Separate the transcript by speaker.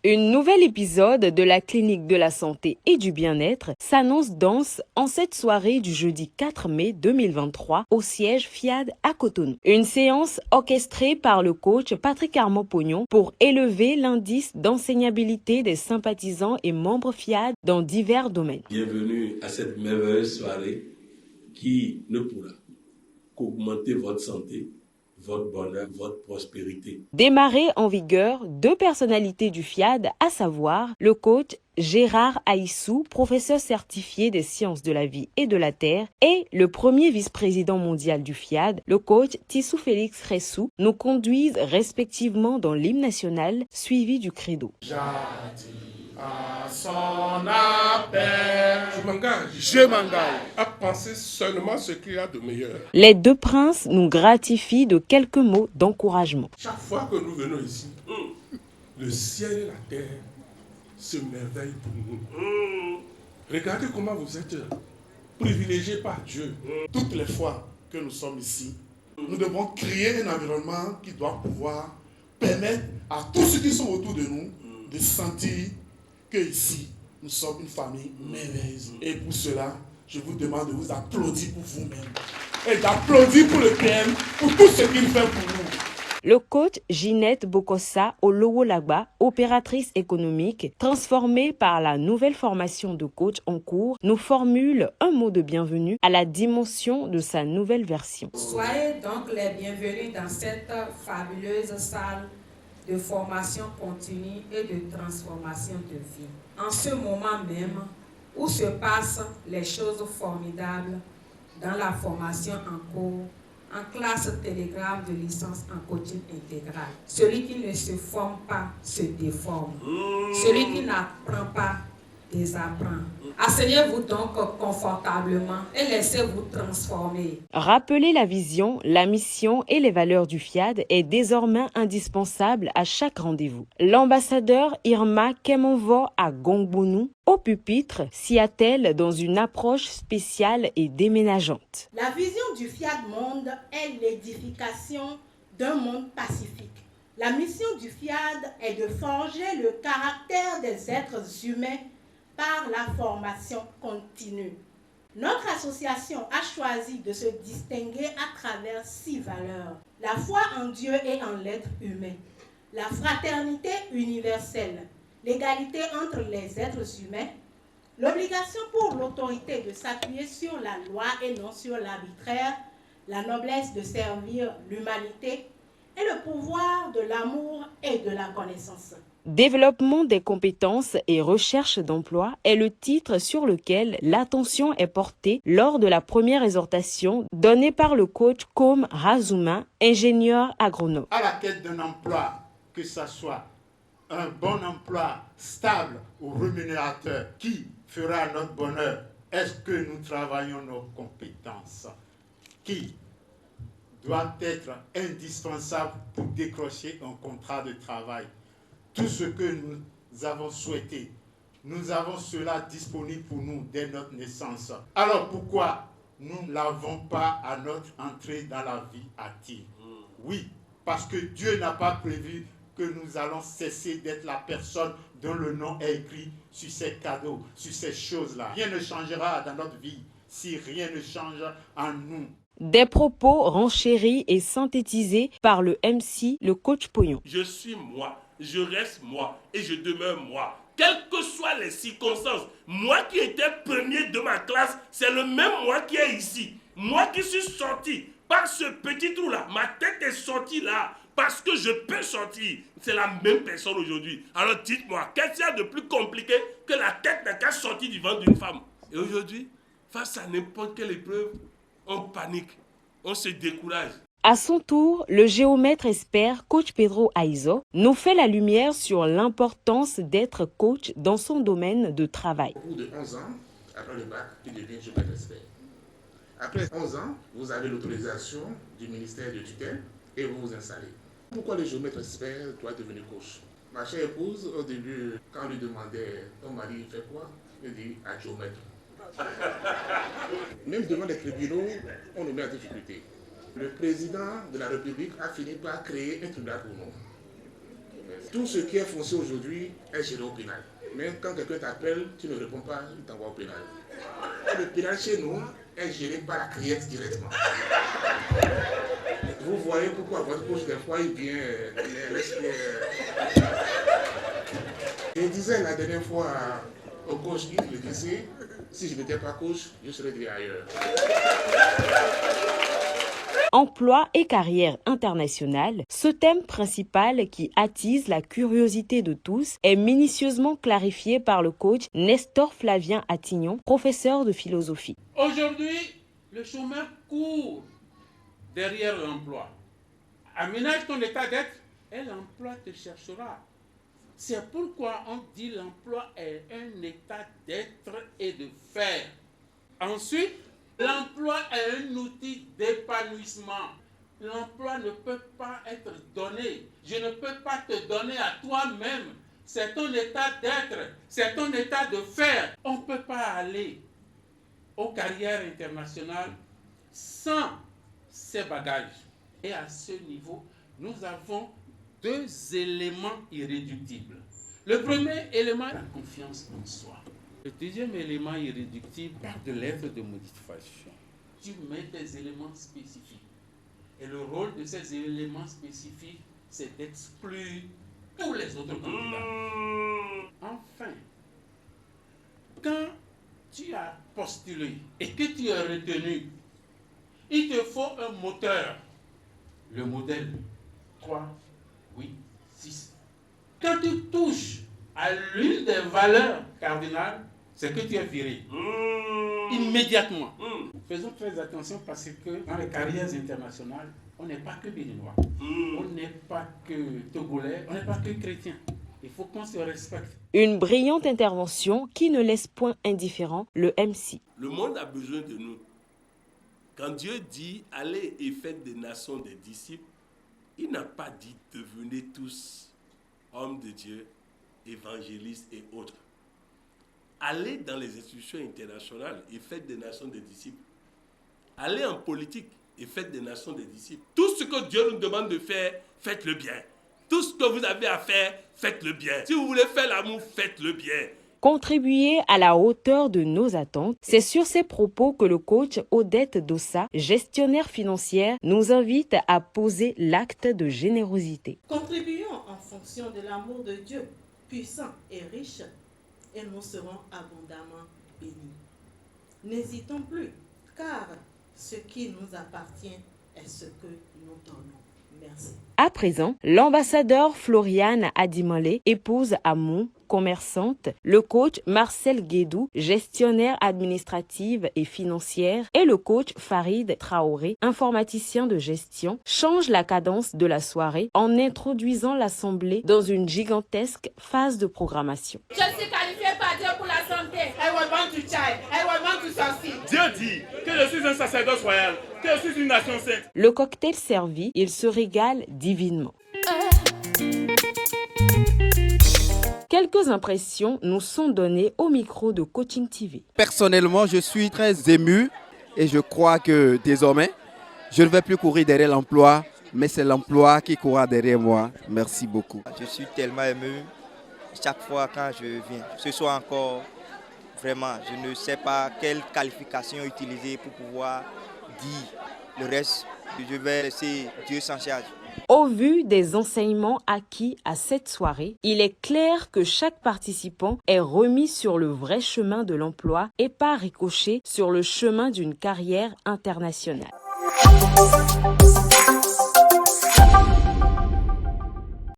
Speaker 1: Un nouvel épisode de la clinique de la santé et du bien-être s'annonce dense en cette soirée du jeudi 4 mai 2023 au siège FIAD à Cotonou. Une séance orchestrée par le coach Patrick Armand-Pognon pour élever l'indice d'enseignabilité des sympathisants et membres FIAD dans divers domaines.
Speaker 2: Bienvenue à cette merveilleuse soirée qui ne pourra qu'augmenter votre santé, votre bonheur, votre prospérité.
Speaker 1: Démarré en vigueur, deux personnalités du FIAD, à savoir le coach Gérard Aïssou, professeur certifié des sciences de la vie et de la terre, et le premier vice-président mondial du FIAD, le coach Tissou Félix Ressou, nous conduisent respectivement dans l'hymne national suivi du credo.
Speaker 3: À son appel, je m'engage à penser seulement ce qu'il y a de meilleur.
Speaker 1: Les deux princes nous gratifient de quelques mots d'encouragement.
Speaker 3: Chaque fois que nous venons ici, le ciel et la terre se merveillent pour nous. Regardez comment vous êtes privilégiés par Dieu. Toutes les fois que nous sommes ici, nous devons créer un environnement qui doit pouvoir permettre à tous ceux qui sont autour de nous de sentir que ici, nous sommes une famille merveilleuse. Et pour cela, je vous demande de vous applaudir pour vous-même. Et d'applaudir pour le PM, pour tout ce qu'il fait pour nous.
Speaker 1: Le coach Ginette Bokossa Olowolagba, opératrice économique, transformée par la nouvelle formation de coach en cours, nous formule un mot de bienvenue à la dimension de sa nouvelle version.
Speaker 4: Soyez donc les bienvenus dans cette fabuleuse salle de formation continue et de transformation de vie. En ce moment même où se passent les choses formidables dans la formation en cours, en classe télégramme de licence en coaching intégral. Celui qui ne se forme pas se déforme. Celui qui n'apprend pas désapprend. Asseyez-vous donc confortablement et laissez-vous transformer.
Speaker 1: Rappeler la vision, la mission et les valeurs du FIAD est désormais indispensable à chaque rendez-vous. L'ambassadeur Irma Kemonvo à Gongbonu, au pupitre, s'y attelle dans une approche spéciale et déménageante.
Speaker 5: La vision du FIAD Monde est l'édification d'un monde pacifique. La mission du FIAD est de forger le caractère des êtres humains par la formation continue. Notre association a choisi de se distinguer à travers 6 valeurs. La foi en Dieu et en l'être humain, la fraternité universelle, l'égalité entre les êtres humains, l'obligation pour l'autorité de s'appuyer sur la loi et non sur l'arbitraire, la noblesse de servir l'humanité et le pouvoir de l'amour et de la connaissance.
Speaker 1: Développement des compétences et recherche d'emploi est le titre sur lequel l'attention est portée lors de la première exhortation donnée par le coach Com Razuma, ingénieur agronome.
Speaker 6: À la quête d'un emploi, que ce soit un bon emploi stable ou rémunérateur qui fera notre bonheur, est-ce que nous travaillons nos compétences qui doit être indispensable pour décrocher un contrat de travail? Tout ce que nous avons souhaité, nous avons cela disponible pour nous dès notre naissance. Alors pourquoi nous ne l'avons pas à notre entrée dans la vie active? Oui, parce que Dieu n'a pas prévu que nous allons cesser d'être la personne dont le nom est écrit sur ces cadeaux, sur ces choses-là. Rien ne changera dans notre vie si rien ne change en nous.
Speaker 1: Des propos renchéris et synthétisés par le MC, le coach Pognon.
Speaker 2: Je suis moi, je reste moi et je demeure moi. Quelles que soient les circonstances, moi qui étais premier de ma classe, c'est le même moi qui est ici. Moi qui suis sorti par ce petit trou-là, ma tête est sortie là parce que je peux sortir. C'est la même personne aujourd'hui. Alors dites-moi, qu'est-ce qu'il y a de plus compliqué que la tête n'a qu'à sortir du ventre d'une femme? Et aujourd'hui, face à n'importe quelle épreuve, on panique, on se décourage.
Speaker 1: À son tour, le géomètre expert coach Pedro Aizo nous fait la lumière sur l'importance d'être coach dans son domaine de travail.
Speaker 7: Au bout de 11 ans, après le bac, il devient géomètre expert. Après 11 ans, vous avez l'autorisation du ministère de tutelle et vous vous installez. Pourquoi le géomètre expert doit devenir coach? Ma chère épouse, au début, quand on lui demandait « ton mari fait quoi ?» il dit « à géomètre ». Même devant les tribunaux, on nous met en difficulté. Le président de la République a fini par créer un tribunal pour nous. Tout ce qui est foncier aujourd'hui est géré au pénal. Mais quand quelqu'un t'appelle, tu ne réponds pas, il t'envoie au pénal. Et le pénal chez nous est géré par la criette directement. Vous voyez pourquoi votre coach des fois il vient Je disais la dernière fois au coach, il le disait, si je n'étais pas coach, je serais déjà ailleurs.
Speaker 1: Emploi et carrière internationale, ce thème principal qui attise la curiosité de tous est minutieusement clarifié par le coach Nestor Flavien Attignon, professeur de philosophie.
Speaker 8: Aujourd'hui, le chômeur court derrière l'emploi. Aménage ton état d'être et l'emploi te cherchera. C'est pourquoi on dit l'emploi est un état d'être et de faire. Ensuite, l'emploi est un outil d'épanouissement. L'emploi ne peut pas être donné. Je ne peux pas te donner à toi-même. C'est ton état d'être, c'est ton état de faire. On ne peut pas aller aux carrières internationales sans ces bagages. Et à ce niveau, nous avons deux éléments irréductibles. Le premier élément, la confiance en soi. Le deuxième élément irréductible, part de lettre de motivation. Tu mets des éléments spécifiques. Et le rôle de ces éléments spécifiques, c'est d'exclure tous les autres candidats. Enfin, quand tu as postulé et que tu es retenu, il te faut un moteur. Le modèle 3, 8, 6. Quand tu touches à l'une des valeurs cardinales, c'est que tu es viré. Immédiatement. Faisons très attention parce que dans les carrières internationales, on n'est pas que béninois. On n'est pas que togolais, on n'est pas que chrétien. Il faut qu'on se respecte.
Speaker 1: Une brillante intervention qui ne laisse point indifférent le MC.
Speaker 2: Le monde a besoin de nous. Quand Dieu dit « Allez et faites des nations des disciples », il n'a pas dit « Devenez tous hommes de Dieu, évangélistes et autres ». Allez dans les institutions internationales et faites des nations des disciples. Allez en politique et faites des nations des disciples. Tout ce que Dieu nous demande de faire, faites-le bien. Tout ce que vous avez à faire, faites-le bien. Si vous voulez faire l'amour, faites-le bien.
Speaker 1: Contribuer à la hauteur de nos attentes, c'est sur ces propos que le coach Odette Dossa, gestionnaire financière, nous invite à poser l'acte de générosité.
Speaker 5: Contribuons en fonction de l'amour de Dieu, puissant et riche, et nous serons abondamment bénis. N'hésitons plus, car ce qui nous appartient est ce que nous donnons. Merci.
Speaker 1: À présent, l'ambassadeur Floriane Adimale, épouse Amon, commerçante, le coach Marcel Guédou, gestionnaire administrative et financière, et le coach Farid Traoré, informaticien de gestion, changent la cadence de la soirée en introduisant l'assemblée dans une gigantesque phase de programmation.
Speaker 9: Je suis qualifiée par Dieu pour la santé.
Speaker 10: I was born to child. I was born to succeed.
Speaker 11: Dieu dit que je suis un sacerdoce royal, que je suis une nation sainte.
Speaker 1: Le cocktail servi, il se régale divinement. Quelques impressions nous sont données au micro de Coaching TV.
Speaker 12: Personnellement, je suis très ému et je crois que désormais, je ne vais plus courir derrière l'emploi, mais c'est l'emploi qui courra derrière moi. Merci beaucoup.
Speaker 13: Je suis tellement ému chaque fois quand je viens. Ce soir encore, vraiment, je ne sais pas quelle qualification utiliser pour pouvoir dire le reste. Je vais laisser Dieu s'en charge.
Speaker 1: Au vu des enseignements acquis à cette soirée, il est clair que chaque participant est remis sur le vrai chemin de l'emploi et pas ricochet sur le chemin d'une carrière internationale.